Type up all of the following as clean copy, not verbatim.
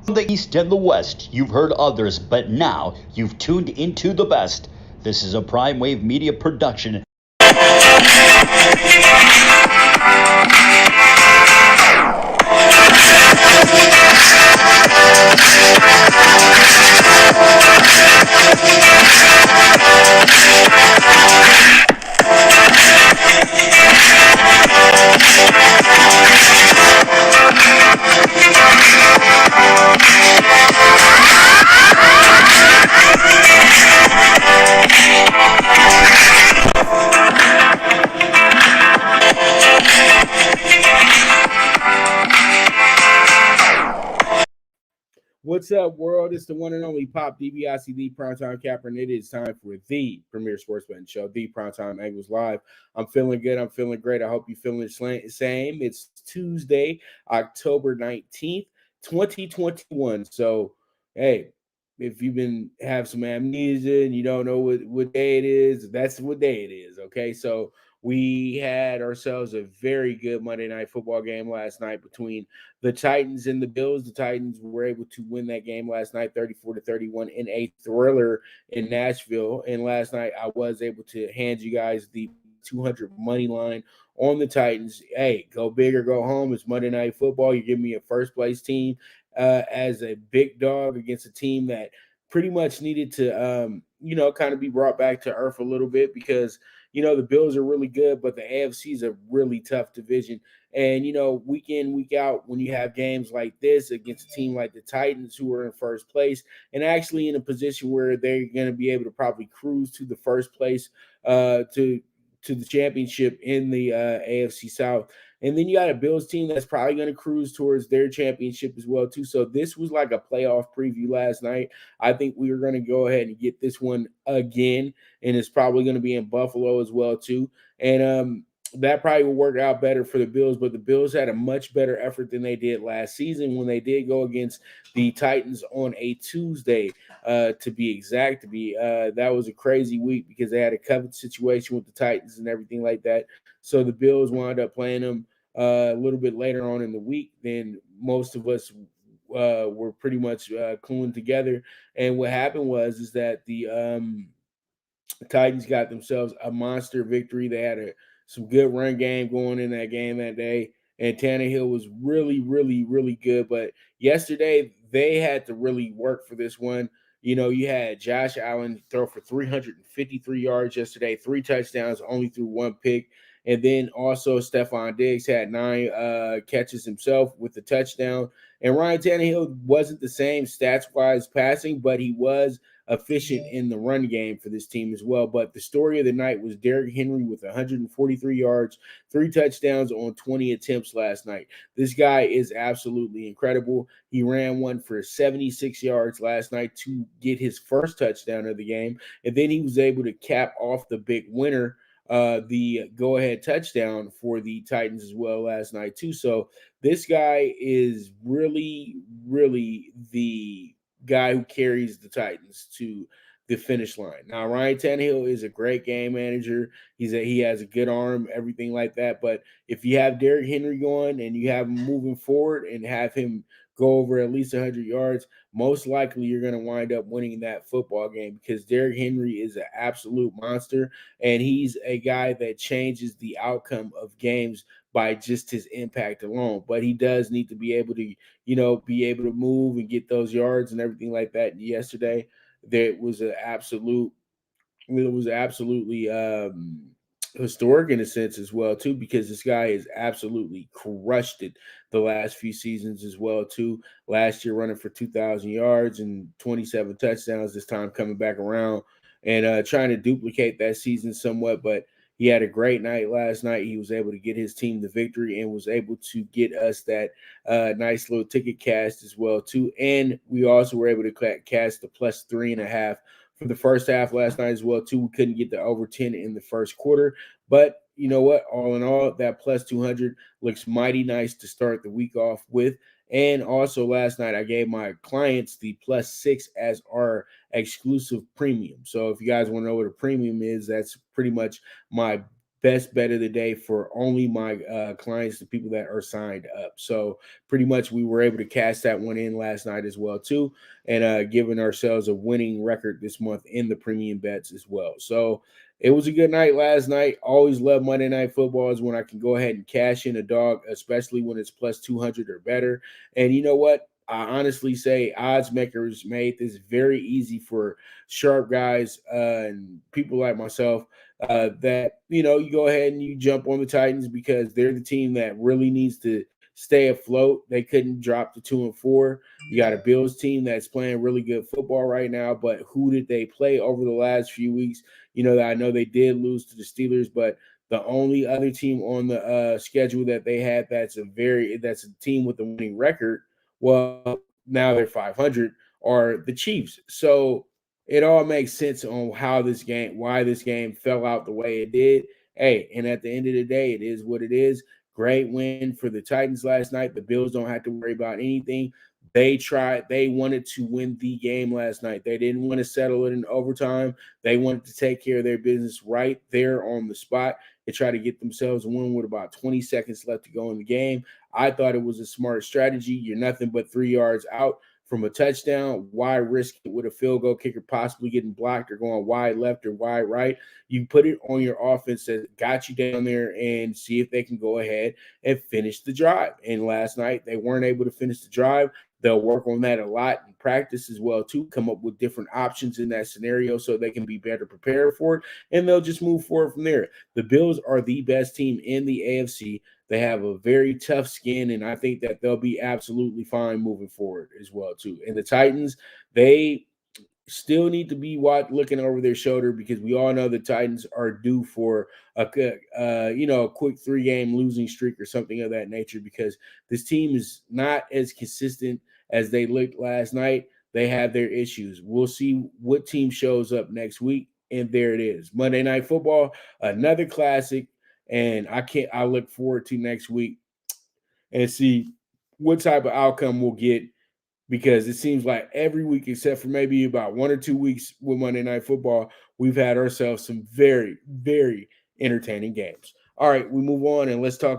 From the East and the West, you've heard others, but now you've tuned into the best. This is a Prime Wave Media production. What's up, world? It's the one and only Pop DBIC, the PrimeTime Capper, and it is time for the premier sports betting show, the PrimeTime Angles Live. I'm feeling good. I'm feeling great. I hope you're feeling the same. It's Tuesday, October 19th, 2021. So, hey, if you've have some amnesia and you don't know what day it is, that's what day it is, okay? So, we had ourselves a very good Monday Night Football game last night between the Titans and the Bills. The Titans were able to win that game last night, 34-31, in a thriller in Nashville. And last night, I was able to hand you guys the 200 money line on the Titans. Hey, go big or go home. It's Monday Night Football. You give me a first-place team as a big dog against a team that pretty much needed to, kind of be brought back to earth a little bit because – the Bills are really good, but the AFC is a really tough division. And, week in, week out, when you have games like this against a team like the Titans, who are in first place and actually in a position where they're going to be able to probably cruise to the first place to the championship in the AFC South. And then you got a Bills team that's probably going to cruise towards their championship as well, too. So this was like a playoff preview last night. I think we are going to go ahead and get this one again, and it's probably going to be in Buffalo as well, too. And that probably will work out better for the Bills, but the Bills had a much better effort than they did last season when they did go against the Titans on a Tuesday, to be exact. That was a crazy week because they had a covered situation with the Titans and everything like that. So the Bills wound up playing them a little bit later on in the week than most of us were pretty much cluing together. And what happened is that the Titans got themselves a monster victory. They had some good run game going in that game that day. And Tannehill was really, really, really good. But yesterday, they had to really work for this one. You had Josh Allen throw for 353 yards yesterday, 3 touchdowns, only threw 1 pick. And then also Stephon Diggs had 9 catches himself with a touchdown. And Ryan Tannehill wasn't the same stats-wise passing, but he was efficient in the run game for this team as well. But the story of the night was Derrick Henry with 143 yards, 3 touchdowns on 20 attempts last night. This guy is absolutely incredible. He ran one for 76 yards last night to get his first touchdown of the game. And then he was able to cap off the big winner, the go-ahead touchdown for the Titans as well last night too. So this guy is really, really the guy who carries the Titans to the finish line. Now, Ryan Tannehill is a great game manager. He has a good arm, everything like that. But if you have Derrick Henry going and you have him moving forward and have him go over at least 100 yards, most likely you're going to wind up winning that football game because Derrick Henry is an absolute monster, and he's a guy that changes the outcome of games by just his impact alone. But he does need to be able to, move and get those yards and everything like that. Yesterday, it was absolutely historic in a sense as well too, because this guy has absolutely crushed it the last few seasons as well too. Last year running for 2,000 yards and 27 touchdowns, this time coming back around and trying to duplicate that season somewhat, but he had a great night last night. He was able to get his team the victory and was able to get us that nice little ticket cast as well too. And we also were able to cast the plus 3.5 for the first half last night as well too. We couldn't get the over 10 in the first quarter, but you know what? All in all, that plus 200 looks mighty nice to start the week off with. And also last night, I gave my clients the plus 6 as our exclusive premium. So if you guys want to know what a premium is, that's pretty much my best bet of the day for only my clients, the people that are signed up. So pretty much we were able to cash that one in last night as well too, and giving ourselves a winning record this month in the premium bets as well. So it was a good night last night. Always love Monday Night Football is when I can go ahead and cash in a dog, especially when it's plus 200 or better. And you know what? I honestly say odds makers made this very easy for sharp guys and people like myself that, you know, you go ahead and you jump on the Titans because they're the team that really needs to stay afloat. They couldn't drop to 2-4. You got a Bills team that's playing really good football right now, but who did they play over the last few weeks? You know, I know they did lose to the Steelers, but the only other team on the schedule that they had that's a team with a winning record, well, now they're 500, are the Chiefs. So it all makes sense on why this game fell out the way it did. Hey, and at the end of the day, it is what it is. Great win for the Titans last night. The Bills don't have to worry about anything. They wanted to win the game last night. They didn't want to settle it in overtime. They wanted to take care of their business right there on the spot. They tried to get themselves a win with about 20 seconds left to go in the game. I thought it was a smart strategy. You're nothing but 3 yards out from a touchdown. Why risk it with a field goal kicker possibly getting blocked or going wide left or wide right? You put it on your offense that got you down there and see if they can go ahead and finish the drive. And last night, they weren't able to finish the drive. They'll work on that a lot in practice as well, too, come up with different options in that scenario so they can be better prepared for it, and they'll just move forward from there. The Bills are the best team in the AFC. They have a very tough skin, and I think that they'll be absolutely fine moving forward as well, too. And the Titans, they still need to be looking over their shoulder because we all know the Titans are due for a quick 3-game losing streak or something of that nature because this team is not as consistent as they looked last night. They have their issues. We'll see what team shows up next week, and there it is. Monday Night Football, another classic, and I look forward to next week and see what type of outcome we'll get because it seems like every week, except for maybe about 1 or 2 weeks with Monday Night Football, we've had ourselves some very, very entertaining games. All right, we move on and let's go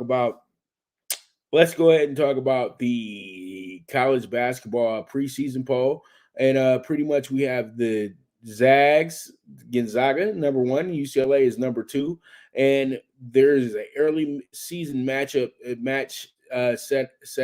ahead and talk about the college basketball preseason poll. And pretty much we have the Zags, Gonzaga, number 1, UCLA is number 2. And there's an early season match set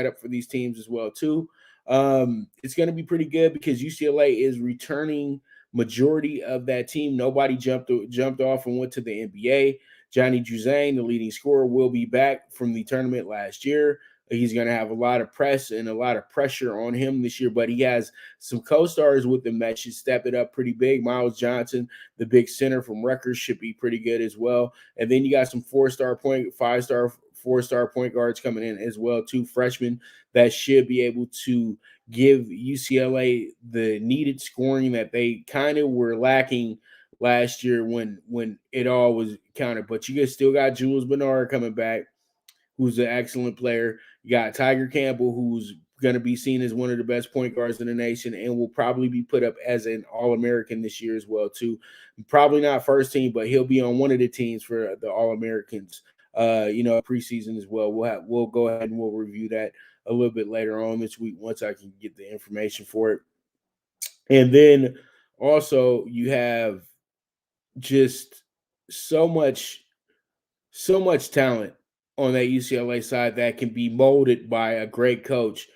up for these teams as well, too. It's going to be pretty good because UCLA is returning majority of that team. Nobody jumped off and went to the NBA. Johnny Juzang, the leading scorer, will be back from the tournament last year. He's going to have a lot of press and a lot of pressure on him this year, but he has some co-stars with him that should step it up pretty big. Miles Johnson, the big center from Rutgers, should be pretty good as well. And then you got some 4-star point guards coming in as well, 2 freshmen that should be able to give UCLA the needed scoring that they kind of were lacking last year when it all was counted. But you guys still got Jules Bernard coming back, who's an excellent player. You got Tiger Campbell, who's going to be seen as one of the best point guards in the nation and will probably be put up as an All-American this year as well, too. Probably not first team, but he'll be on one of the teams for the All-Americans, preseason as well. We'll go ahead and we'll review that a little bit later on this week once I can get the information for it. And then also you have just so much talent on that UCLA side that can be molded by a great coach,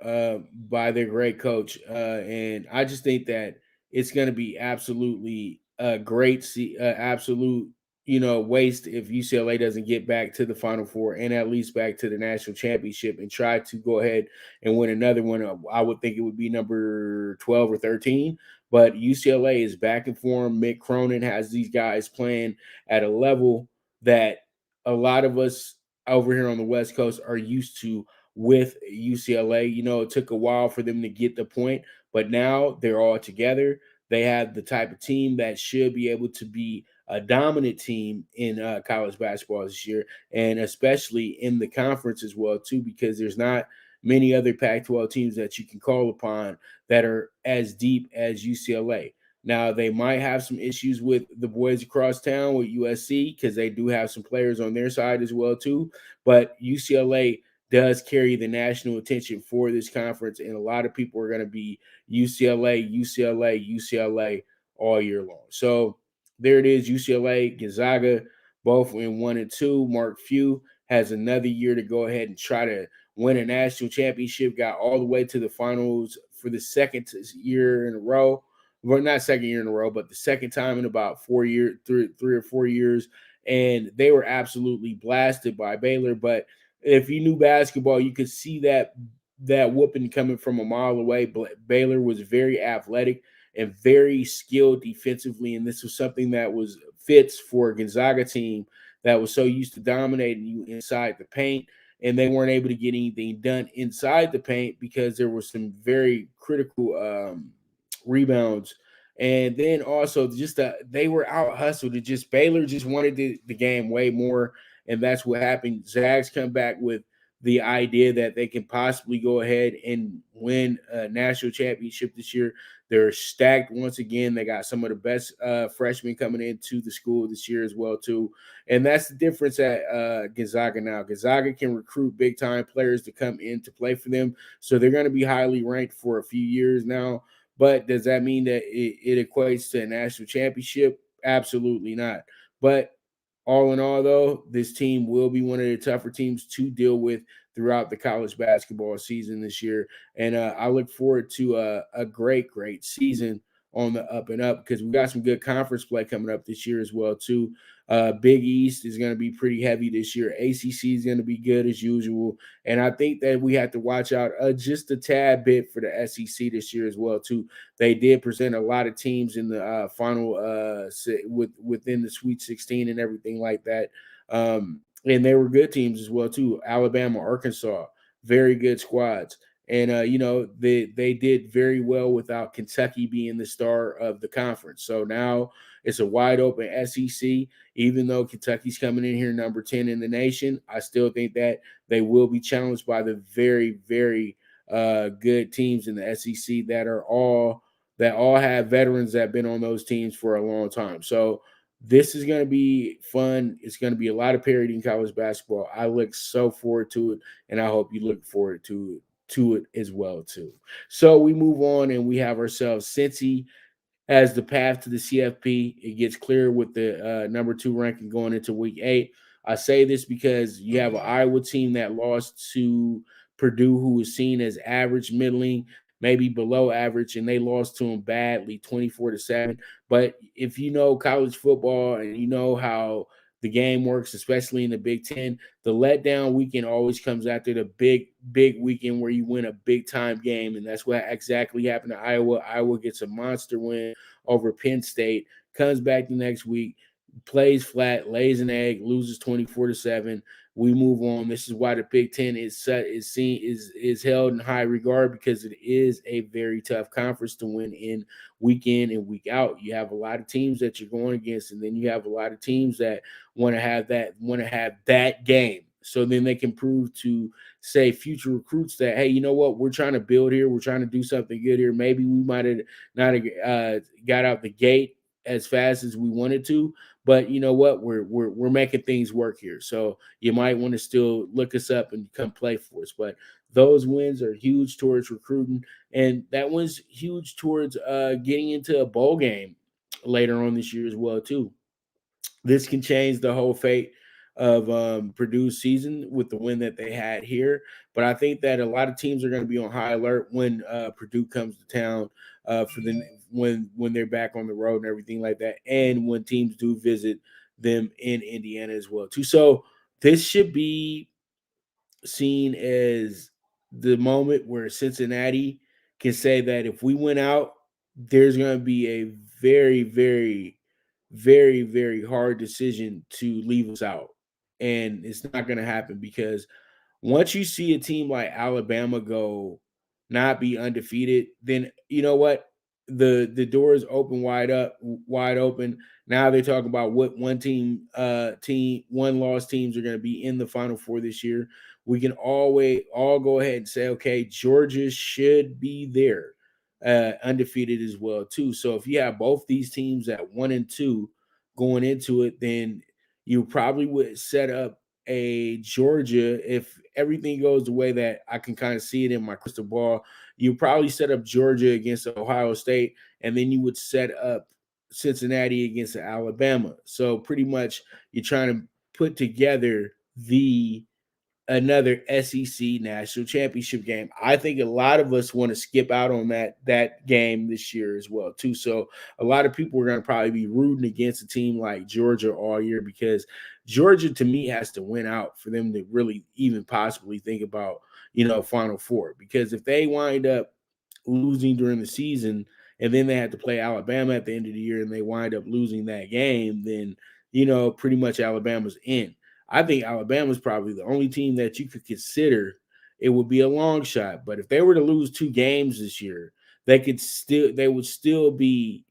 by their great coach. And I just think that it's going to be absolutely absolute, waste if UCLA doesn't get back to the Final Four and at least back to the national championship and try to go ahead and win another one. I would think it would be number 12 or 13. But UCLA is back in form. Mick Cronin has these guys playing at a level that a lot of us over here on the West Coast are used to with UCLA. It took a while for them to get the point, but now they're all together. They have the type of team that should be able to be a dominant team in college basketball this year, and especially in the conference as well, too, because there's not many other Pac-12 teams that you can call upon that are as deep as UCLA. Now, they might have some issues with the boys across town with USC because they do have some players on their side as well, too. But UCLA does carry the national attention for this conference, and a lot of people are going to be UCLA, UCLA, UCLA all year long. So there it is, UCLA, Gonzaga, both in 1 and 2. Mark Few has another year to go ahead and try to win a national championship, got all the way to the finals for the second year in a row. Well, not second year in a row, but the second time in about 4 years, three or 4 years. And they were absolutely blasted by Baylor. But if you knew basketball, you could see that whooping coming from a mile away. But Baylor was very athletic and very skilled defensively. And this was something that was fits for a Gonzaga team that was so used to dominating you inside the paint, and they weren't able to get anything done inside the paint because there were some very critical rebounds. And then also just they were out hustled. It just Baylor just wanted the game way more, and that's what happened. Zags come back with the idea that they can possibly go ahead and win a national championship this year. They're stacked once again. They got some of the best freshmen coming into the school this year as well too, and that's the difference at Gonzaga now. Gonzaga can recruit big time players to come in to play for them, so they're going to be highly ranked for a few years now. But does that mean that it equates to a national championship? Absolutely not. But all in all, though, this team will be one of the tougher teams to deal with throughout the college basketball season this year. And I look forward to a great, great season on the up and up because we got some good conference play coming up this year as well, too. Big East is going to be pretty heavy this year. ACC is going to be good as usual. And I think that we have to watch out just a tad bit for the SEC this year as well, too. They did present a lot of teams in the final within the Sweet 16 and everything like that. And they were good teams as well, too. Alabama, Arkansas, very good squads. And, they did very well without Kentucky being the star of the conference. So now it's a wide open SEC. Even though Kentucky's coming in here number 10 in the nation, I still think that they will be challenged by the very, very good teams in the SEC that all have veterans that have been on those teams for a long time. So this is going to be fun. It's going to be a lot of parity in college basketball. I look so forward to it, and I hope you look forward to it as well too. So we move on, and we have ourselves Cincy as the path to the CFP. It gets clearer with the number 2 ranking going into week 8. I say this because you have an Iowa team that lost to Purdue, who was seen as average, middling, maybe below average, and they lost to them badly, 24-7. But if you know college football and you know how the game works, especially in the Big Ten, the letdown weekend always comes after the big weekend where you win a big time game. And that's what exactly happened to Iowa. Iowa gets a monster win over Penn State, comes back the next week, plays flat, lays an egg, loses 24-7. We move on. This is why the Big Ten is held in high regard, because it is a very tough conference to win in week in and week out. You have a lot of teams that you're going against, and then you have a lot of teams that want to have that game. So then they can prove to, say, future recruits that, hey, you know what, we're trying to build here. We're trying to do something good here. Maybe we might have not got out the gate as fast as we wanted to, but you know what, we're making things work here. So you might want to still look us up and come play for us. But those wins are huge towards recruiting, and that one's huge towards getting into a bowl game later on this year as well too. This can change the whole fate of Purdue's season with the win that they had here. But I think that a lot of teams are going to be on high alert when Purdue comes to town for the when they're back on the road and everything like that, and when teams do visit them in Indiana as well too. So this should be seen as the moment where Cincinnati can say that if we win out, there's going to be a very, very, very, very hard decision to leave us out. And it's not going to happen, because once you see a team like Alabama go not be undefeated, then you know what? The door is wide open. Now they talk about what one loss teams are going to be in the Final Four this year. We can always all go ahead and say, okay, Georgia should be there. undefeated as well too. So if you have both these teams at 1-2 going into it, then you probably would set up a Georgia, if everything goes the way that I can kind of see it in my crystal ball. You probably set up Georgia against Ohio State, and then you would set up Cincinnati against Alabama. So pretty much you're trying to put together another SEC national championship game. I think a lot of us want to skip out on that game this year as well too. So a lot of people are going to probably be rooting against a team like Georgia all year, because Georgia to me has to win out for them to really even possibly think about, Final Four. Because if they wind up losing during the season and then they have to play Alabama at the end of the year and they wind up losing that game, then pretty much Alabama's in. I think Alabama's probably the only team that you could consider. It would be a long shot, but if they were to lose 2 games this year, they would still be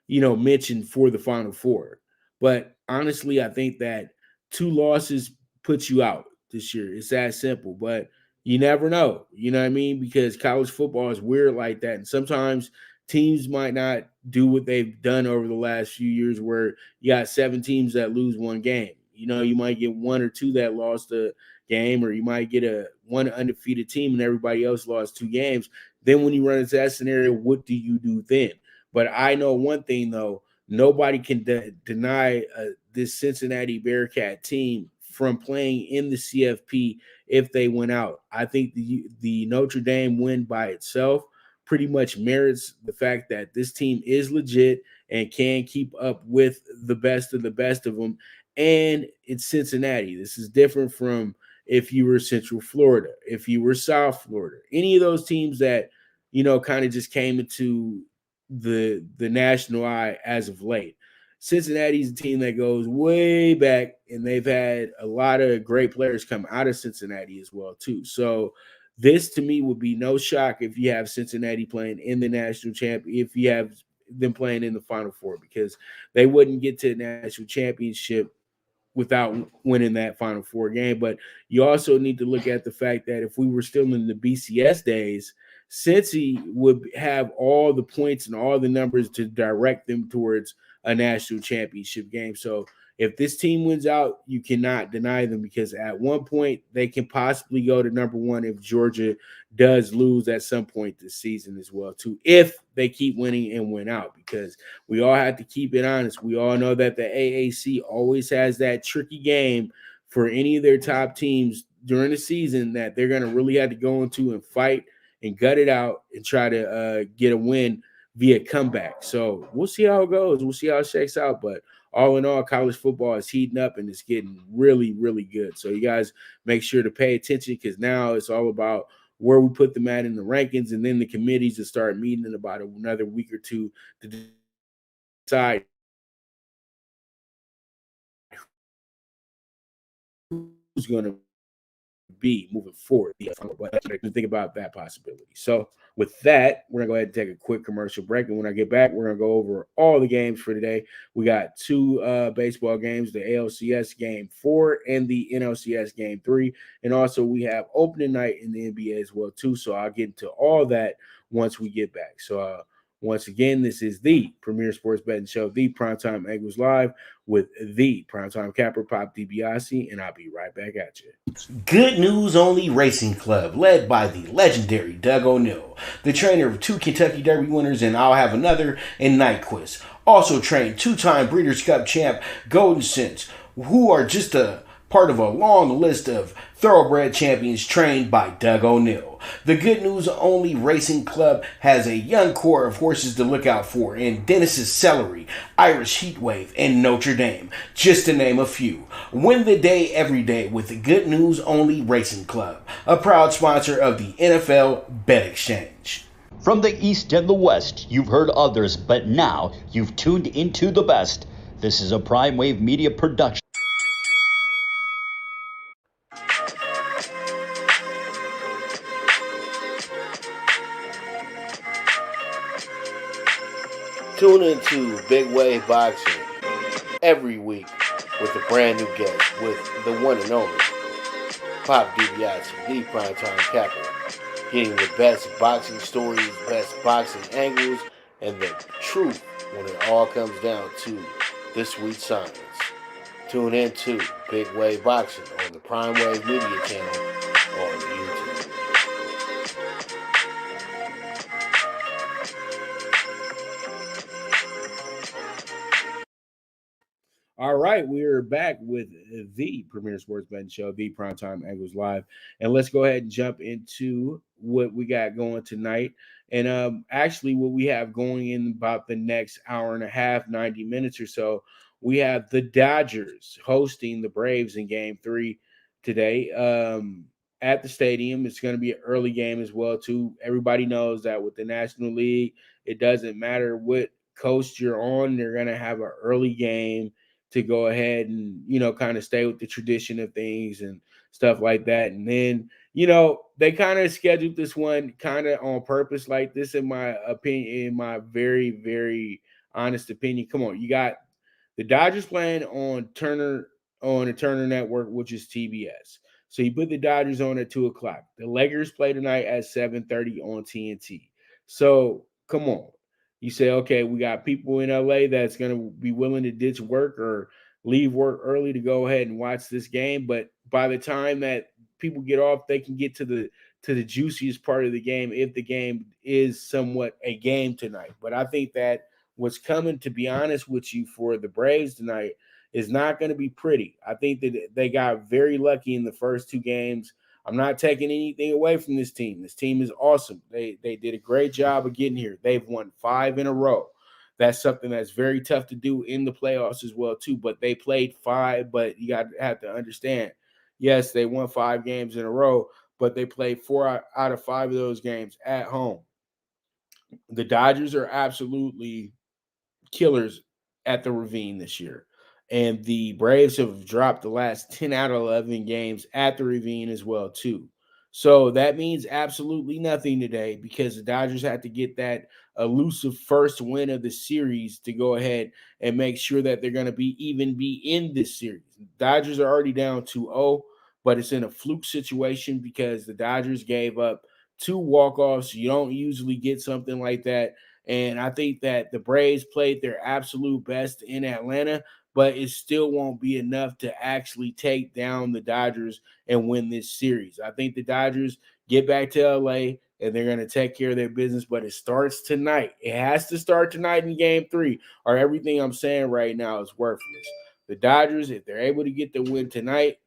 mentioned for the Final Four. But honestly, I think that 2 losses puts you out this year. It's that simple. But you never know. You know what I mean? Because college football is weird like that. And sometimes teams might not do what they've done over the last few years, where you got 7 teams that lose 1 game. You might get 1 or 2 that lost a game, or you might get one undefeated team and everybody else lost 2 games. Then when you run into that scenario, what do you do then? But I know one thing, though. Nobody can deny this Cincinnati Bearcat team from playing in the CFP if they went out. I think the Notre Dame win by itself pretty much merits the fact that this team is legit and can keep up with the best of them. And it's Cincinnati. This is different from if you were Central Florida, if you were South Florida, any of those teams that, kind of just came into the national eye as of late. Cincinnati's a team that goes way back, and they've had a lot of great players come out of Cincinnati as well too. So this to me would be no shock if you have Cincinnati playing in the national championship, if you have them playing in the Final Four, because they wouldn't get to the national championship without winning that Final Four game. But you also need to look at the fact that if we were still in the BCS days, Cincy would have all the points and all the numbers to direct them towards a national championship game. So if this team wins out, you cannot deny them, because at one point they can possibly go to number 1 if Georgia does lose at some point this season as well too, if they keep winning and win out. Because we all have to keep it honest. We all know that the AAC always has that tricky game for any of their top teams during the season that they're going to really have to go into and fight and gut it out and try to get a win via comeback. So we'll see how it goes. We'll see how it shakes out. But all in all, college football is heating up and it's getting really, really good. So you guys make sure to pay attention, because now it's all about where we put them at in the rankings, and then the committees will start meeting in about another week or two to decide who's going to be moving forward. Think about that possibility. So with that, we're going to go ahead and take a quick commercial break. And when I get back, we're going to go over all the games for today. We got 2 baseball games, the ALCS Game 4 and the NLCS Game 3. And also we have opening night in the NBA as well, too. So I'll get into all that once we get back. So once again, this is the Premier Sports Betting Show, the PrimeTime Eagles Live, with the PrimeTime Capper, Pop DiBiase, and I'll be right back at you. Good News Only Racing Club, led by the legendary Doug O'Neill, the trainer of 2 Kentucky Derby winners, and I'll have another in Nyquist. Also trained 2-time Breeders' Cup champ Golden Sense, who are just a part of a long list of thoroughbred champions trained by Doug O'Neill. The Good News Only Racing Club has a young core of horses to look out for in Dennis's Celery, Irish Heatwave, and Notre Dame, just to name a few. Win the day every day with the Good News Only Racing Club, a proud sponsor of the NFL Bet Exchange. From the East and the West, you've heard others, but now you've tuned into the best. This is a Prime Wave Media production. Tune into Big Wave Boxing every week with a brand new guest, with the one and only Pop DiBiase, the PrimeTime Capper, getting the best boxing stories, best boxing angles, and the truth when it all comes down to the sweet science. Tune in to Big Wave Boxing on the Prime Wave Media channel on YouTube. All right, we're back with the premier sports betting show, the Primetime Angles Live, and let's go ahead and jump into what we got going tonight. And actually, what we have going in about the next hour and a half, 90 minutes or so, we have the Dodgers hosting the Braves in Game 3 today at the stadium. It's going to be an early game as well, too. Everybody knows that with the National League, it doesn't matter what coast you're on; they're going to have an early game to go ahead and, kind of stay with the tradition of things and stuff like that. And then, they kind of scheduled this one kind of on purpose like this, in my opinion, in my very, very honest opinion. Come on, you got the Dodgers playing on the Turner Network, which is TBS. So you put the Dodgers on at 2:00. The Lakers play tonight at 7:30 on TNT. So come on. You say, okay, we got people in LA that's going to be willing to ditch work or leave work early to go ahead and watch this game. But by the time that people get off, they can get to the juiciest part of the game if the game is somewhat a game tonight. But I think that what's coming, to be honest with you, for the Braves tonight is not going to be pretty. I think that they got very lucky in the first two games. I'm not taking anything away from this team. This team is awesome. They did a great job of getting here. They've won 5 in a row. That's something that's very tough to do in the playoffs as well, too. But they played 5, but you have to understand, yes, they won 5 games in a row, but they played 4 out of 5 of those games at home. The Dodgers are absolutely killers at the Ravine this year. And the Braves have dropped the last 10 out of 11 games at the Ravine as well, too. So that means absolutely nothing today because the Dodgers have to get that elusive first win of the series to go ahead and make sure that they're going to be in this series. The Dodgers are already down 2-0, but it's in a fluke situation because the Dodgers gave up 2 walk-offs. You don't usually get something like that. And I think that the Braves played their absolute best in Atlanta, but it still won't be enough to actually take down the Dodgers and win this series. I think the Dodgers get back to LA and they're going to take care of their business, but it starts tonight. It has to start tonight in Game 3, or everything I'm saying right now is worthless. The Dodgers, if they're able to get the win tonight,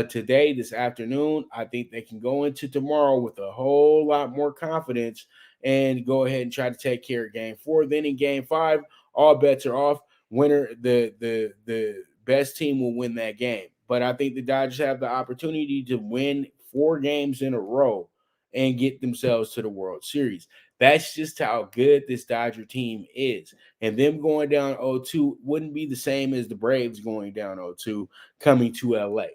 today, this afternoon, I think they can go into tomorrow with a whole lot more confidence and go ahead and try to take care of Game 4. Then in Game 5, all bets are off. Winner, the best team will win that game. But I think the Dodgers have the opportunity to win 4 games in a row and get themselves to the World Series. That's just how good this Dodger team is. And them going down 0-2 wouldn't be the same as the Braves going down 0-2 coming to LA.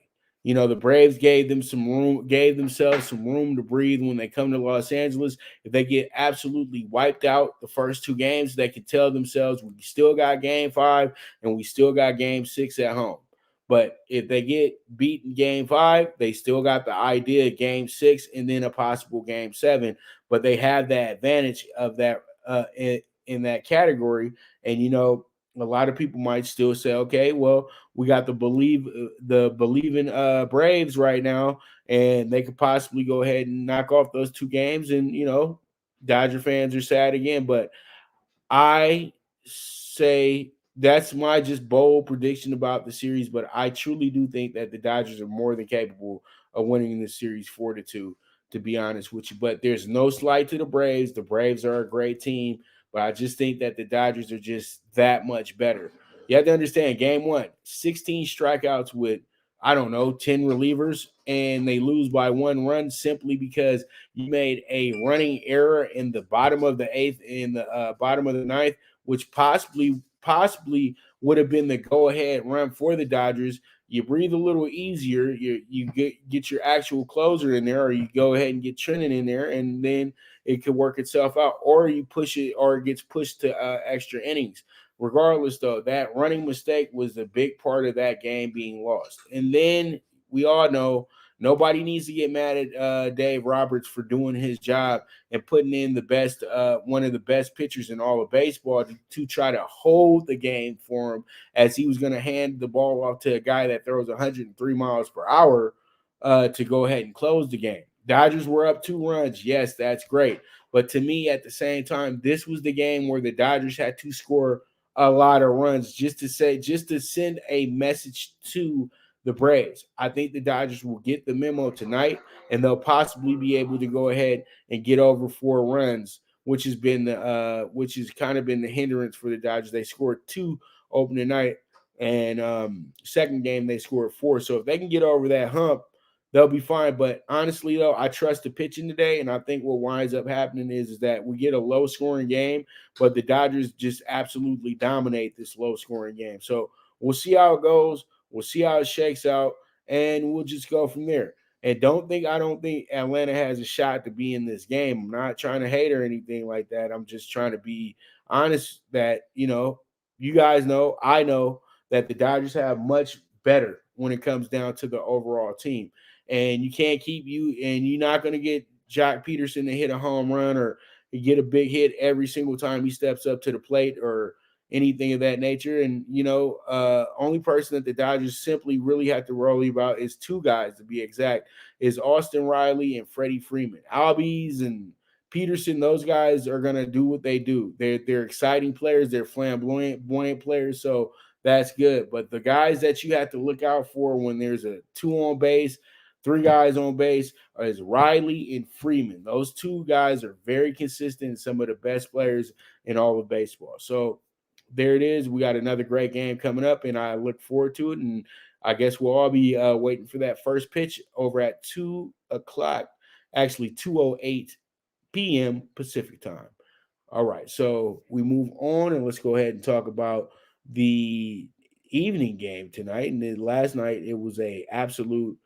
The Braves gave themselves some room to breathe when they come to Los Angeles. If they get absolutely wiped out the first 2 games, they can tell themselves we still got Game 5 and we still got Game 6 at home. But if they get beaten Game 5, they still got the idea of Game 6 and then a possible Game 7. But they have that advantage of that in that category. And, a lot of people might still say, okay, well, we got the believing Braves right now, and they could possibly go ahead and knock off those 2 games. And, Dodger fans are sad again. But I say that's my just bold prediction about the series, but I truly do think that the Dodgers are more than capable of winning this series 4-2, to be honest with you. But there's no slight to the Braves. The Braves are a great team, but I just think that the Dodgers are just that much better. You have to understand, Game 1, 16 strikeouts with, 10 relievers, and they lose by 1 run simply because you made a running error in the bottom of the 8th, in the bottom of the 9th, which possibly would have been the go-ahead run for the Dodgers. You breathe a little easier. You get your actual closer in there, or you go ahead and get Trenton in there, and then it could work itself out. Or you push it, or it gets pushed to extra innings. Regardless, though, that running mistake was a big part of that game being lost. And then we all know Nobody needs to get mad at Dave Roberts for doing his job and putting in the best, one of the best pitchers in all of baseball to try to hold the game for him, as he was going to hand the ball off to a guy that throws 103 miles per hour to go ahead and close the game. Dodgers were up 2 runs. Yes, that's great. But to me, at the same time, this was the game where the Dodgers had to score a lot of runs just to send a message to the Braves. I think the Dodgers will get the memo tonight, and they'll possibly be able to go ahead and get over 4 runs, which has kind of been the hindrance for the Dodgers. They scored 2 opening night, and second game they scored 4. So if they can get over that hump, they'll be fine. But honestly, though, I trust the pitching today, and I think what winds up happening is that we get a low-scoring game, but the Dodgers just absolutely dominate this low-scoring game. So we'll see how it goes. We'll see how it shakes out, and we'll just go from there. And I don't think Atlanta has a shot to be in this game. I'm not trying to hate or anything like that. I'm just trying to be honest that, you guys know, I know that the Dodgers have much better when it comes down to the overall team. And you can't you're not going to get Jock Peterson to hit a home run or get a big hit every single time he steps up to the plate or anything of that nature. And, only person that the Dodgers simply really have to worry about is 2 guys, to be exact, is Austin Riley and Freddie Freeman. Albies and Peterson, those guys are going to do what they do. They're exciting players. They're flamboyant players. So that's good. But the guys that you have to look out for when there's a 2 on base, 3 guys on base, is Riley and Freeman. Those 2 guys are very consistent and some of the best players in all of baseball. So there it is. We got another great game coming up, and I look forward to it. And I guess we'll all be waiting for that first pitch over at 2 o'clock, actually 2:08 p.m. Pacific time. All right, so we move on, and let's go ahead and talk about the evening game tonight. And then last night, it was a absolute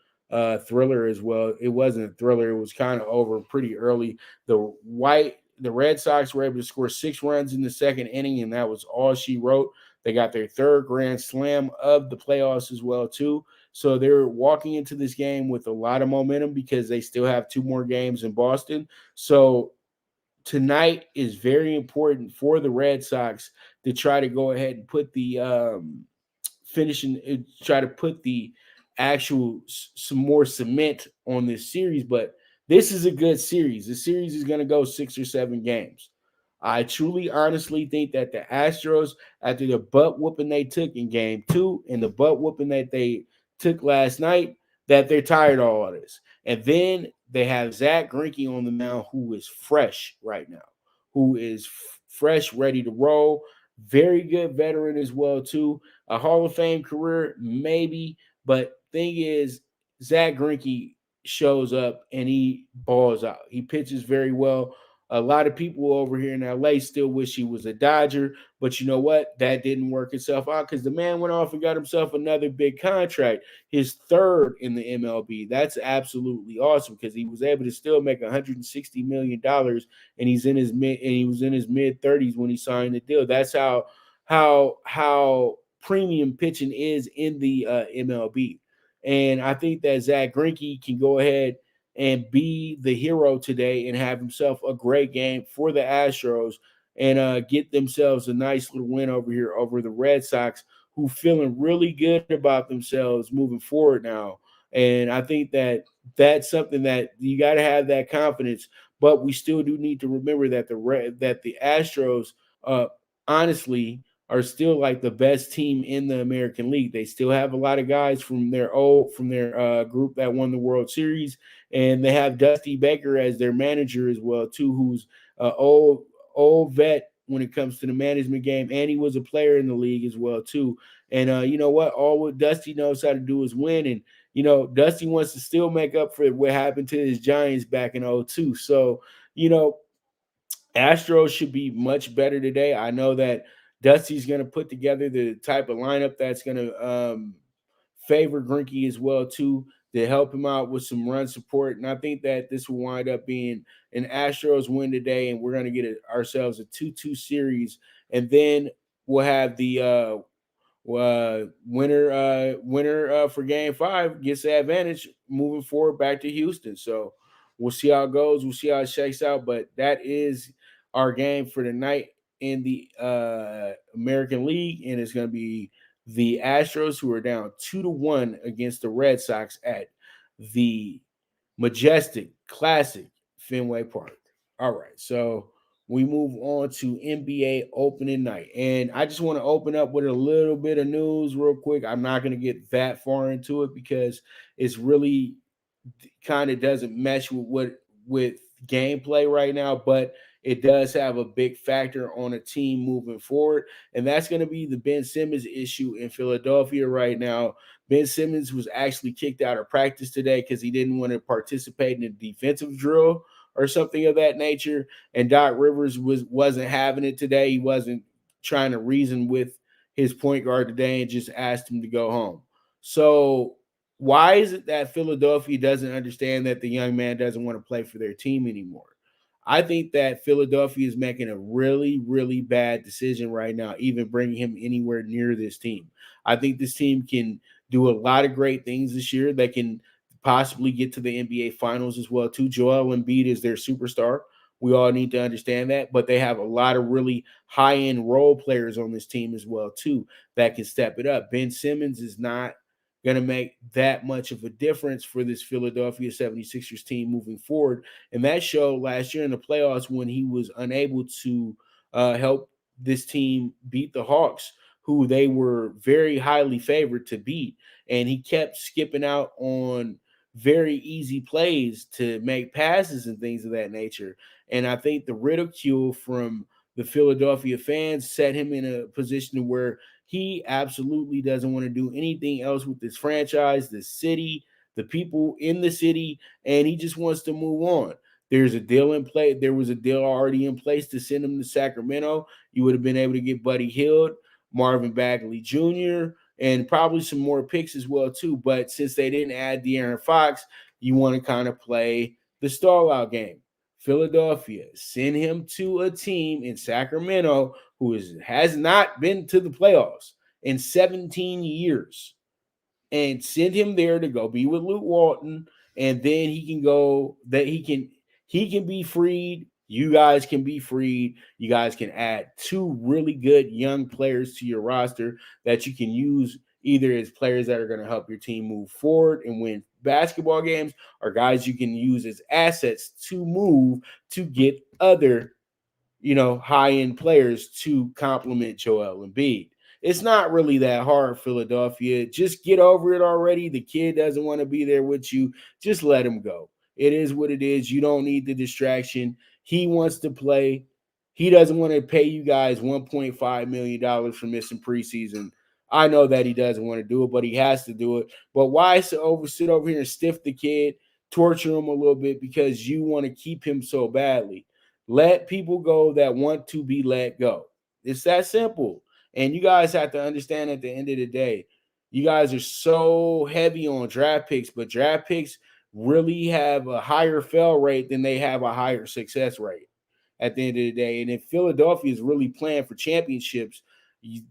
thriller as well. It wasn't a thriller. It was kind of over pretty early. The Red Sox were able to score 6 runs in the second inning, and that was all she wrote. They got their 3rd grand slam of the playoffs as well, too. So they're walking into this game with a lot of momentum because they still have 2 more games in Boston. So tonight is very important for the Red Sox to try to go ahead and put the try to put the actual some more cement on this series. But this is a good series. The series is going to go 6 or 7 games. I truly, honestly think that the Astros, after the butt whooping they took in game 2 and the butt whooping that they took last night, that they're tired of all of this. And then they have Zach Greinke on the mound, who is fresh right now, who is fresh, ready to roll. Very good veteran as well, too. A Hall of Fame career, maybe. But thing is, Zach Greinke shows up and he balls out. He pitches very well. A lot of people over here in LA still wish he was a Dodger, but you know what? That didn't work itself out because the man went off and got himself another big contract, his 3rd in the MLB. That's absolutely awesome because he was able to still make $160 million, and he was in his mid 30s when he signed the deal. That's how premium pitching is in the MLB. And I think that Zach Greinke can go ahead and be the hero today and have himself a great game for the Astros and get themselves a nice little win over here over the Red Sox, who feeling really good about themselves moving forward now. And I think that that's something that you got to have that confidence, but we still do need to remember that the Astros honestly are still like the best team in the American League. They still have a lot of guys from their group that won the World Series, and they have Dusty Baker as their manager as well too, who's old vet when it comes to the management game, and he was a player in the league as well too. And you know what? All what Dusty knows how to do is win, and Dusty wants to still make up for what happened to his Giants back in 2002. So Astros should be much better today. I know that Dusty's going to put together the type of lineup that's going to favor Greinke as well too, to help him out with some run support. And I think that this will wind up being an Astros win today, and we're going to get ourselves a 2-2 series. And then we'll have the Winner for Game 5 gets the advantage moving forward back to Houston. So we'll see how it goes. We'll see how it shakes out. But that is our game for the night in the American League, and it's going to be the Astros, who are down 2-1 against the Red Sox at the majestic, classic Fenway Park. All right, so we move on to NBA opening night. And I just want to open up with a little bit of news real quick. I'm not going to get that far into it because it's really kind of doesn't mesh with gameplay right now, but it does have a big factor on a team moving forward, and that's going to be the Ben Simmons issue in Philadelphia right now. Ben Simmons was actually kicked out of practice today because he didn't want to participate in a defensive drill or something of that nature, and Doc Rivers wasn't having it today. He wasn't trying to reason with his point guard today and just asked him to go home. So why is it that Philadelphia doesn't understand that the young man doesn't want to play for their team anymore? I think that Philadelphia is making a really, really bad decision right now, even bringing him anywhere near this team. I think this team can do a lot of great things this year. They can possibly get to the NBA Finals as well, too. Joel Embiid is their superstar. We all need to understand that, but they have a lot of really high-end role players on this team as well, too, that can step it up. Ben Simmons is not going to make that much of a difference for this Philadelphia 76ers team moving forward. And that showed last year in the playoffs when he was unable to help this team beat the Hawks, who they were very highly favored to beat. And he kept skipping out on very easy plays to make passes and things of that nature. And I think the ridicule from the Philadelphia fans set him in a position where he absolutely doesn't want to do anything else with this franchise, this city, the people in the city, and he just wants to move on. There's a deal in play. There was a deal already in place to send him to Sacramento. You would have been able to get Buddy Hield, Marvin Bagley Jr., and probably some more picks as well, too. But since they didn't add De'Aaron Fox, you want to kind of play the stall out game. Philadelphia, send him to a team in Sacramento who has not been to the playoffs in 17 years, and send him there to go be with Luke Walton, and then he can go that he can be freed. You guys can be freed. You guys can add two really good young players to your roster that you can use either as players that are going to help your team move forward and win basketball games, or guys you can use as assets to move to get other, high-end players to complement Joel Embiid. It's not really that hard, Philadelphia. Just get over it already. The kid doesn't want to be there with you. Just let him go. It is what it is. You don't need the distraction. He wants to play. He doesn't want to pay you guys $1.5 million for missing preseason. I know that he doesn't want to do it, but he has to do it. But why sit over here and stiff the kid, torture him a little bit because you want to keep him so badly? Let people go that want to be let go. It's that simple. And you guys have to understand at the end of the day, you guys are so heavy on draft picks, but draft picks really have a higher fail rate than they have a higher success rate at the end of the day. And if Philadelphia is really playing for championships,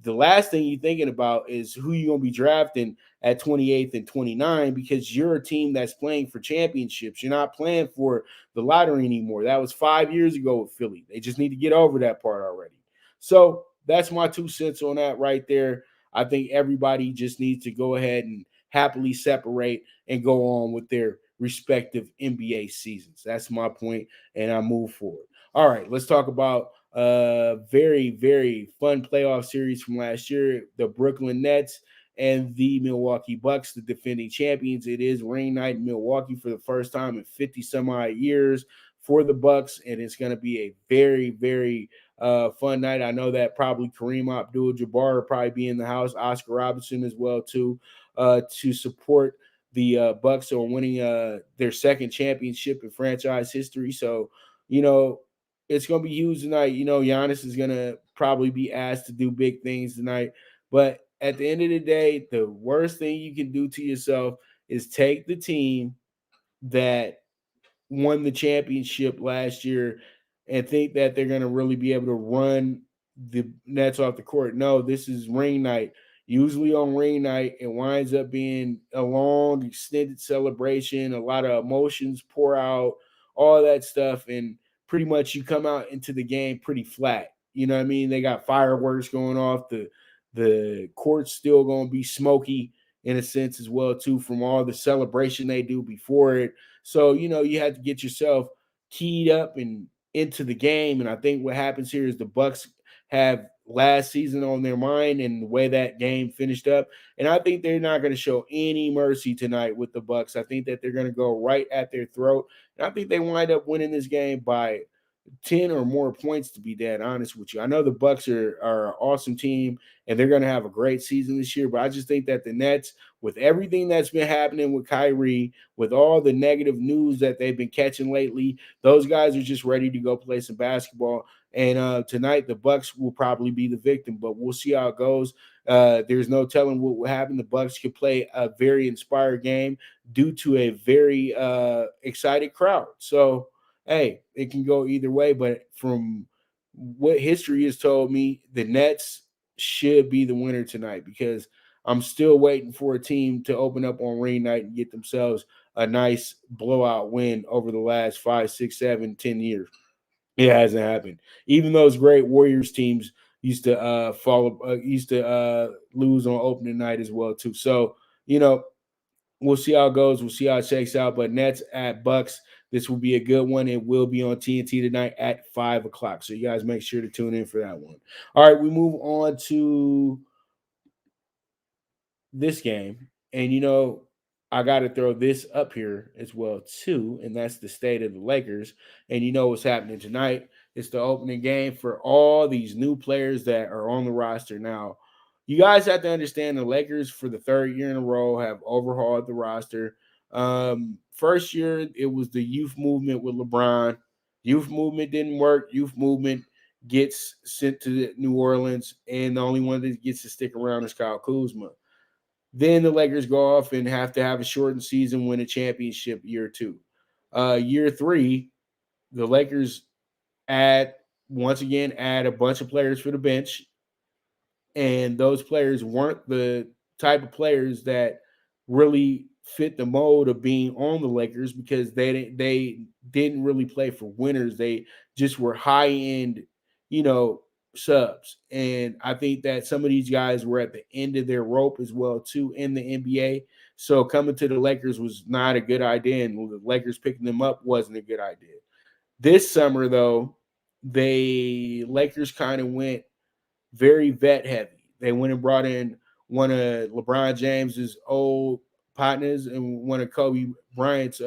the last thing you're thinking about is who you're going to be drafting at 28th and 29, because you're a team that's playing for championships. You're not playing for the lottery anymore. That was 5 years ago with Philly. They just need to get over that part already. So that's my 2 cents on that right there. I think everybody just needs to go ahead and happily separate and go on with their respective NBA seasons. That's my point, and I move forward. All right, let's talk about a very, very fun playoff series from last year, the Brooklyn Nets and the Milwaukee Bucks, the defending champions. It is rain night in Milwaukee for the first time in 50 some odd years for the Bucks, and it's going to be a very, very fun night. I know that probably Kareem Abdul-Jabbar will probably be in the house, Oscar Robertson as well too, to support the Bucks are winning their second championship in franchise history. So, it's going to be huge tonight. Giannis is going to probably be asked to do big things tonight. But at the end of the day, the worst thing you can do to yourself is take the team that won the championship last year and think that they're going to really be able to run the Nets off the court. No, this is ring night. Usually on ring night, it winds up being a long, extended celebration. A lot of emotions pour out, all that stuff, and pretty much you come out into the game pretty flat. You know what I mean? They got fireworks going off. The court's still going to be smoky in a sense as well too from all the celebration they do before it. So you have to get yourself keyed up and into the game. And I think what happens here is the Bucks have last season on their mind and the way that game finished up. And I think they're not going to show any mercy tonight with the Bucks. I think that they're going to go right at their throat. And I think they wind up winning this game by 10 or more points, to be dead honest with you. I know the Bucks are an awesome team and they're going to have a great season this year, but I just think that the Nets, with everything that's been happening with Kyrie, with all the negative news that they've been catching lately, those guys are just ready to go play some basketball. And tonight the Bucks will probably be the victim, but we'll see how it goes. There's no telling what will happen. The Bucks could play a very inspired game due to a very excited crowd. So hey, it can go either way, but from what history has told me, the Nets should be the winner tonight because I'm still waiting for a team to open up on ring night and get themselves a nice blowout win over the last 5, 6, 7, 10 years. It hasn't happened. Even those great Warriors teams used to lose on opening night as well too. So we'll see how it goes. We'll see how it shakes out. But Nets at Bucks, this will be a good one. It will be on TNT tonight at 5 o'clock. So you guys make sure to tune in for that one. All right, we move on to this game. And I got to throw this up here as well too, and that's the state of the Lakers. And what's happening tonight. It's the opening game for all these new players that are on the roster now. You guys have to understand the Lakers for the third year in a row have overhauled the roster. First year, it was the youth movement with LeBron. Youth movement didn't work. Youth movement gets sent to New Orleans, and the only one that gets to stick around is Kyle Kuzma. Then the Lakers go off and have to have a shortened season, win a championship year 2. Year 3, the Lakers add a bunch of players for the bench. And those players weren't the type of players that really fit the mold of being on the Lakers because they didn't really play for winners. They just were high-end, subs. And I think that some of these guys were at the end of their rope as well, too, in the NBA. So coming to the Lakers was not a good idea, and the Lakers picking them up wasn't a good idea. This summer, though, Lakers kind of went very vet heavy. They went and brought in one of LeBron James's old partners and one of Kobe Bryant's,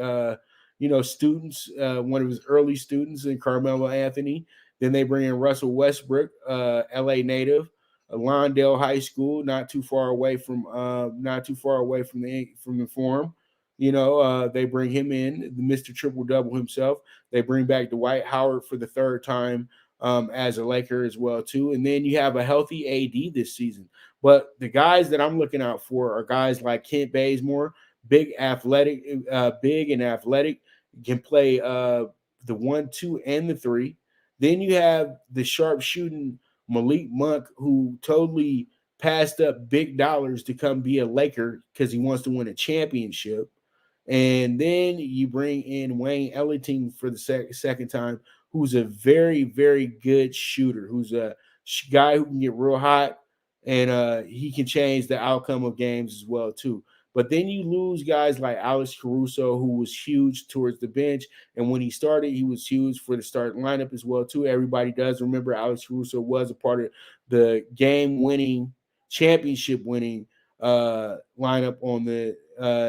students, one of his early students, and Carmelo Anthony. Then they bring in Russell Westbrook, LA native, Lawndale High School, not too far away from the Forum. They bring him in, the Mr. Triple Double himself. They bring back Dwight Howard for the third time as a Laker as well too. And then you have a healthy AD this season. But the guys that I'm looking out for are guys like Kent Bazemore, big and athletic, can play the 1, 2, and the 3. Then you have the sharp shooting Malik Monk, who totally passed up big dollars to come be a Laker because he wants to win a championship. And then you bring in Wayne Ellington for the second time, who's a very, very good shooter, who's a guy who can get real hot, and he can change the outcome of games as well, too. But then you lose guys like Alex Caruso, who was huge towards the bench. And when he started, he was huge for the starting lineup as well, too. Everybody does remember Alex Caruso was a part of the game-winning, championship-winning lineup on the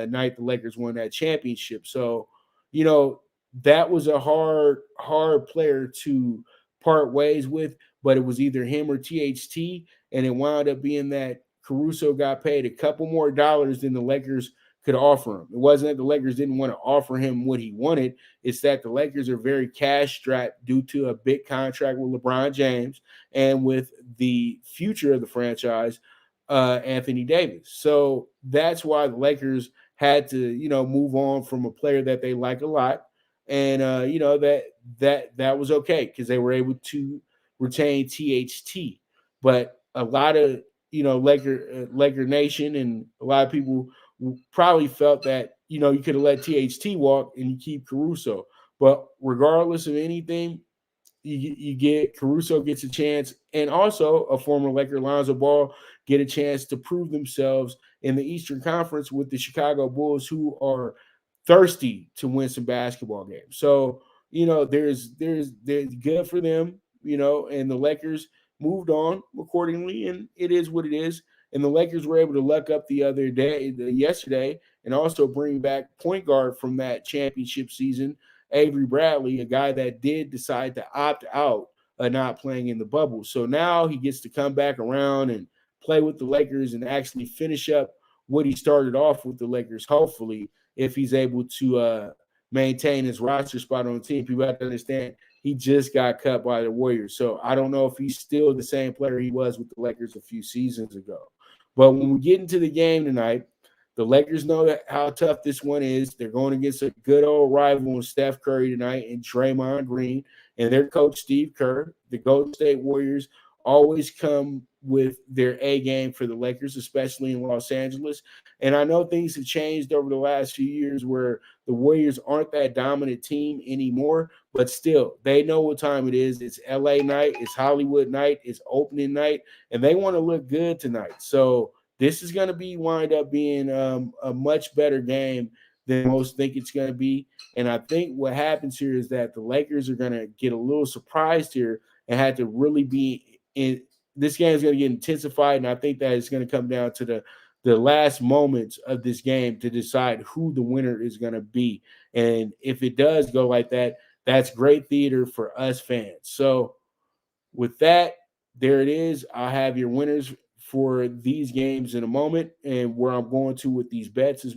night the Lakers won that championship. So, that was a hard player to part ways with, but it was either him or THT, and it wound up being that Caruso got paid a couple more dollars than the Lakers could offer him. It wasn't that the Lakers didn't want to offer him what he wanted. It's that the Lakers are very cash strapped due to a big contract with LeBron James and with the future of the franchise, Anthony Davis. So that's why the Lakers had to, move on from a player that they like a lot. And, that was okay because they were able to retain THT. But a lot of Laker Nation, and a lot of people probably felt that you could have let THT walk and you keep Caruso. But regardless of anything, you get Caruso gets a chance, and also a former Laker, Lonzo Ball, get a chance to prove themselves in the Eastern Conference with the Chicago Bulls, who are thirsty to win some basketball games. So there's good for them, and the Lakers moved on accordingly, and it is what it is. And the Lakers were able to luck up yesterday, and also bring back point guard from that championship season, Avery Bradley, a guy that did decide to opt out of not playing in the bubble. So now he gets to come back around and play with the Lakers and actually finish up what he started off with the Lakers, hopefully, if he's able to maintain his roster spot on the team. People have to understand he just got cut by the Warriors. So I don't know if he's still the same player he was with the Lakers a few seasons ago. But when we get into the game tonight, the Lakers know how tough this one is. They're going against a good old rival in Steph Curry tonight and Draymond Green and their coach, Steve Kerr. The Golden State Warriors always come with their A game for the Lakers, especially in Los Angeles. And I know things have changed over the last few years where the Warriors aren't that dominant team anymore, but still, they know what time it is. It's LA night, it's Hollywood night, it's opening night, and they want to look good tonight. So this is going to wind up being a much better game than most think it's going to be. And I think what happens here is that the Lakers are going to get a little surprised here and have to really be in. This game is going to get intensified, and I think that it's going to come down to the last moments of this game to decide who the winner is going to be. And if it does go like that, that's great theater for us fans. So with that, there it is. I'll have your winners for these games in a moment, and where I'm going to with these bets as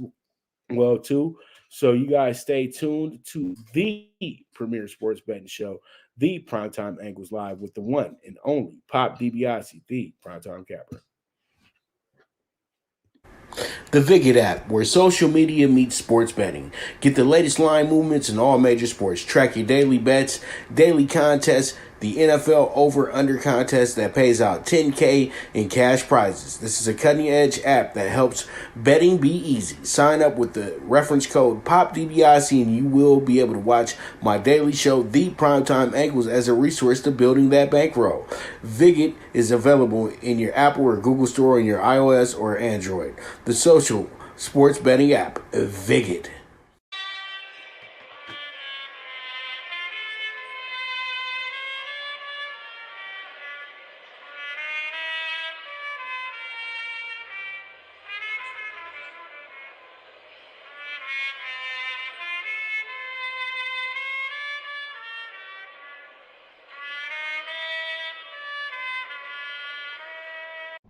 well too. So you guys stay tuned to the premier sports betting show, the Primetime Angles Live, with the one and only Pop DiBiase, the Primetime Capper. The Viget app, where social media meets sports betting. Get the latest line movements in all major sports. Track your daily bets, daily contests, the NFL over-under contest that pays out $10K in cash prizes. This is a cutting-edge app that helps betting be easy. Sign up with the reference code POPDBIC and you will be able to watch my daily show, The Primetime Angles, as a resource to building that bankroll. Viget is available in your Apple or Google Store on your iOS or Android. The social sports betting app, Viget.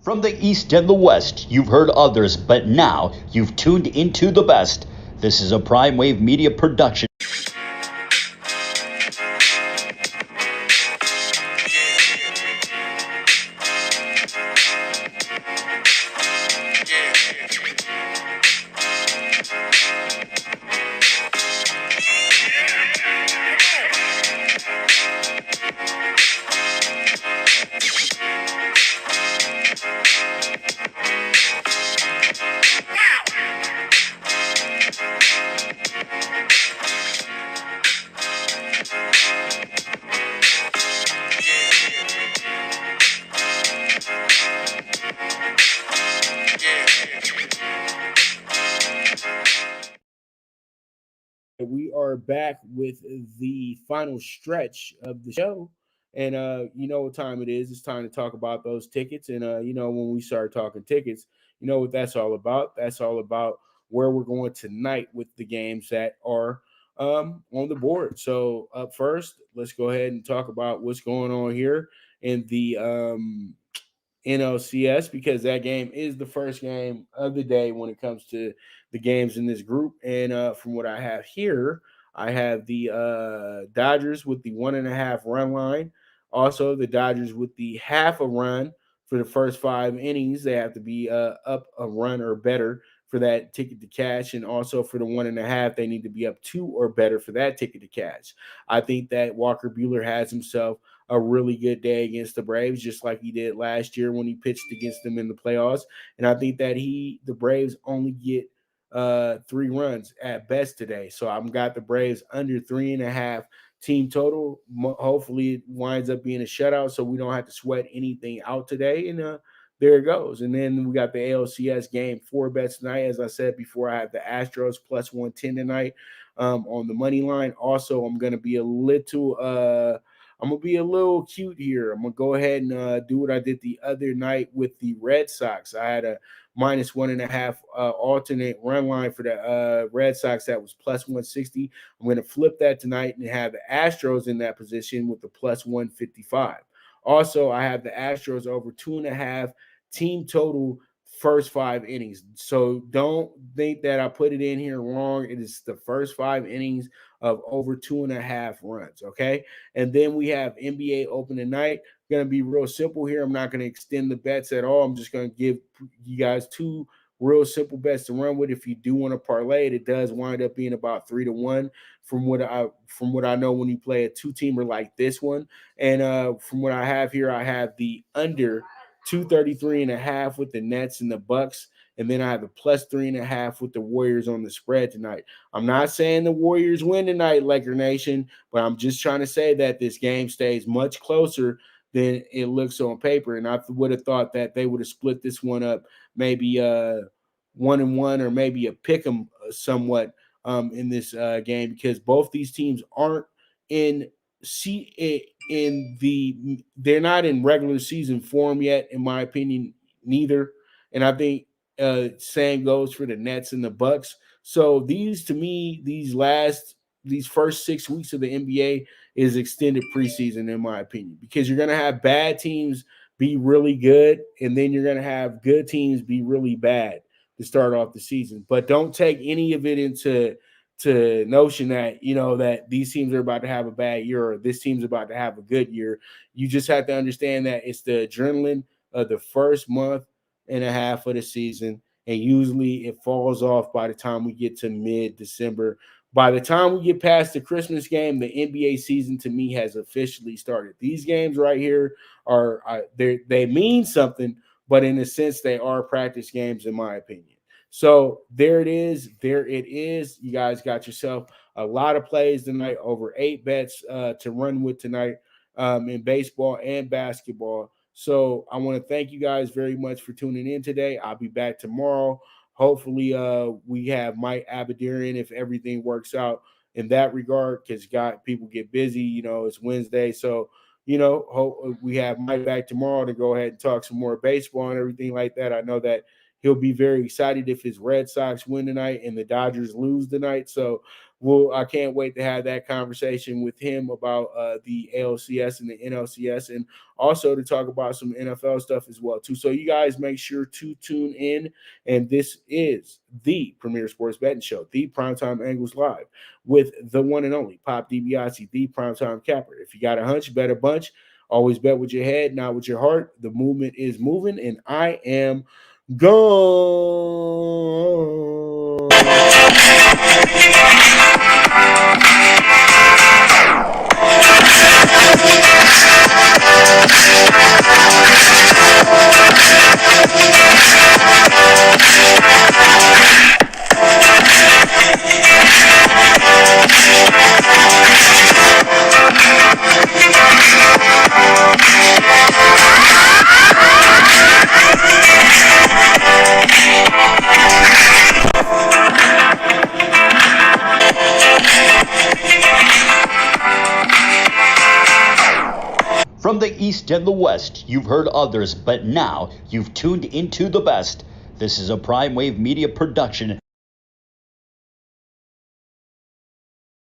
From the East and the West, you've heard others, but now you've tuned into the best. This is a Prime Wave Media production. We are back with the final stretch of the show. And you know what time it is. It's time to talk about those tickets. And when we start talking tickets, you know what that's all about. That's all about where we're going tonight with the games that are on the board. So up first, let's go ahead and talk about what's going on here in the NLCS, because that game is the first game of the day when it comes to the games in this group. And from what I have here, I have the Dodgers with the 1.5 run line. Also, the Dodgers with the half a run for the first 5 innings. They have to be up a run or better for that ticket to cash. And also for the 1.5, they need to be up 2 or better for that ticket to cash. I think that Walker Buehler has himself a really good day against the Braves, just like he did last year when he pitched against them in the playoffs. And I think that the Braves only get 3 runs at best today. So I've got the Braves under 3.5 team total. Hopefully it winds up being a shutout so we don't have to sweat anything out today. And there it goes. And then we got the ALCS game 4 bets tonight. As I said before, I have the Astros plus 110 tonight on the money line. Also, I'm going to be a little cute here. I'm going to go ahead and do what I did the other night with the Red Sox. I had a minus 1.5 alternate run line for the Red Sox that was plus 160. I'm going to flip that tonight and have the Astros in that position with the plus 155. Also, I have the Astros over 2.5 team total first 5 innings. So don't think that I put it in here wrong. It is the first 5 innings of over 2.5 runs, okay? And then we have NBA Open tonight. Going to be real simple here. I'm not going to extend the bets at all. I'm just going to give you guys 2 real simple bets to run with. If you do want to parlay it does wind up being about 3-1 from what I know when you play a 2-teamer like this one. And from what I have here, I have the under 233.5 with the Nets and the Bucks. And then I have the plus 3.5 with the Warriors on the spread tonight. I'm not saying the Warriors win tonight, Laker Nation, but I'm just trying to say that this game stays much closer than it looks on paper. And I would have thought that they would have split this one up, maybe 1-1 or maybe a pick 'em somewhat in this game, because both these teams aren't they're not in regular season form yet, in my opinion, neither. And I think same goes for the Nets and the Bucks. So these first 6 weeks of the NBA is extended preseason, in my opinion, because you're going to have bad teams be really good, and then you're going to have good teams be really bad to start off the season. But don't take any of it into notion that, that these teams are about to have a bad year or this team's about to have a good year. You just have to understand that it's the adrenaline of the first month and a half of the season, and usually it falls off by the time we get to mid-December. By the time we get past the Christmas game, the NBA season to me has officially started. These games right here they mean something, but in a sense they are practice games, in my opinion. So there it is. You guys got yourself a lot of plays tonight, over 8 bets to run with tonight in baseball and basketball. So I want to thank you guys very much for tuning in today. I'll be back tomorrow. Hopefully we have Mike Abadirian if everything works out in that regard, because people get busy. It's Wednesday. So, hope we have Mike back tomorrow to go ahead and talk some more baseball and everything like that. I know that he'll be very excited if his Red Sox win tonight and the Dodgers lose tonight. So I can't wait to have that conversation with him about the ALCS and the NLCS, and also to talk about some NFL stuff as well, too. So you guys make sure to tune in. And this is the Premier Sports Betting Show, the Primetime Angles Live, with the one and only Pop DiBiase, the Primetime Capper. If you got a hunch, bet a bunch. Always bet with your head, not with your heart. The movement is moving, and I am gone. From the East and the West, you've heard others, but now you've tuned into the best. This is a Prime Wave Media production.